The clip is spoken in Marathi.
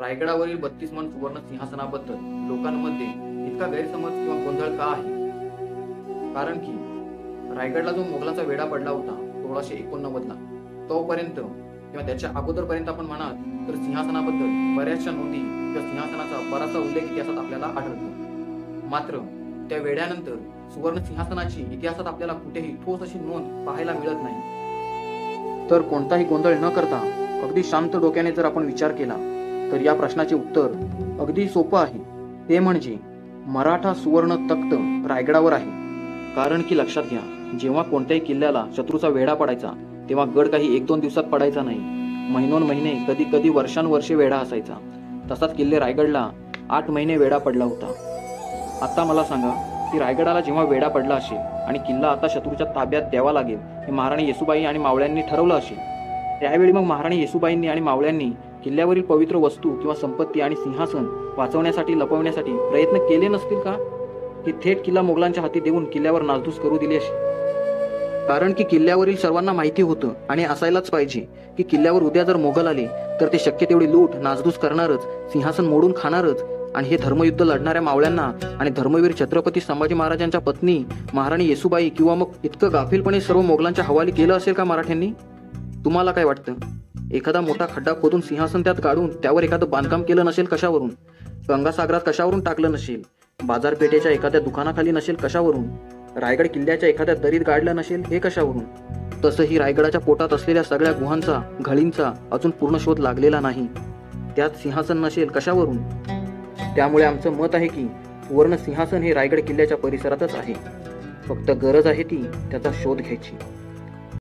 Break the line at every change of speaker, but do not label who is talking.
रायगडावरील 32 मन सुवर्ण सिंहासनाबद्दल लोकांमध्ये इतका गैरसमज किंवा गोंधळ का आहे? कारण की रायगडला जो मोगलांचा वेढा पडला होता 1689 ला, तोपर्यंत किंवा त्याच्या अगोदरपर्यंत आपण म्हणाल तर सिंहासनाबद्दल बऱ्याचशा नोंदी किंवा सिंहासनाचा बराचसा उल्लेख इतिहासात आपल्याला आढळतो. मात्र त्या वेढ्यानंतर सुवर्ण सिंहासनाची इतिहासात आपल्याला कुठेही ठोस अशी नोंद पाहायला मिळत नाही. तर कोणताही गोंधळ न करता अगदी शांत डोक्याने जर आपण विचार केला तर या प्रश्नाचे उत्तर अगदी सोपं आहे. ते म्हणजे मराठा सुवर्ण तख्त रायगडावर आहे. कारण की लक्षात घ्या, जेव्हा कोणत्याही किल्ल्याला शत्रूचा वेढा पडायचा तेव्हा गड काही 1-2 दिवसात पडायचा नाही. महिनोन-महिने, कधी कधी वर्षानुवर्षे वेढा असायचा. तसाच किल्ले रायगडला 8 महिने वेढा पडला होता. आता मला सांगा की रायगडाला जेव्हा वेढा पडला असेल आणि किल्ला आता शत्रूच्या ताब्यात द्यावा लागेल हे महाराणी येसूबाई आणि मावळ्यांनी ठरवलं असेल, त्यावेळी मग महाराणी येसूबाईंनी आणि मावळ्यांनी किल्ल्यावरील पवित्र वस्तू किंवा संपत्ती आणि सिंहासन वाचवण्यासाठी, लपवण्यासाठी प्रयत्न केले नसतील का? की थेट किल्ला मोगलांच्या हाती देऊन किल्ल्यावर नासधूस करू दिली अशी? कारण की किल्ल्यावरील सर्वांना माहिती होतं आणि असायलाच पाहिजे की किल्ल्यावर उद्या जर मोगल आले तर ते शक्य तेवढी लूट नासधूस करणारच, सिंहासन मोडून खाणारच. आणि हे धर्मयुद्ध लढणाऱ्या मावळ्यांना आणि धर्मवीर छत्रपती संभाजी महाराजांच्या पत्नी महाराणी येसूबाई किंवा मग इतकं गाफीलपणे सर्व मोगलांच्या हवाली केलं असेल का मराठ्यांनी? तुम्हाला काय वाटतं? एखादा मोठा खड्डा खोदून सिंहासन त्यात गाडून त्यावर एखादं बांधकाम केलं नसेल कशावरून? गंगासागरात कशावरून टाकलं नसेल? बाजारपेठेच्या एखाद्या दुकानाखाली नसेल कशावरून? रायगड किल्ल्याच्या एखाद्या दरीत गाडलं नसेल हे कशावरून? तसंही रायगडाच्या पोटात असलेल्या सगळ्या गुहांचा, घळींचा अजून पूर्ण शोध लागलेला नाही. त्यात सिंहासन नसेल कशावरून? त्यामुळे आमचं मत आहे की सुवर्ण सिंहासन हे रायगड किल्ल्याच्या परिसरातच आहे. फक्त गरज आहे ती त्याचा शोध घ्यायची.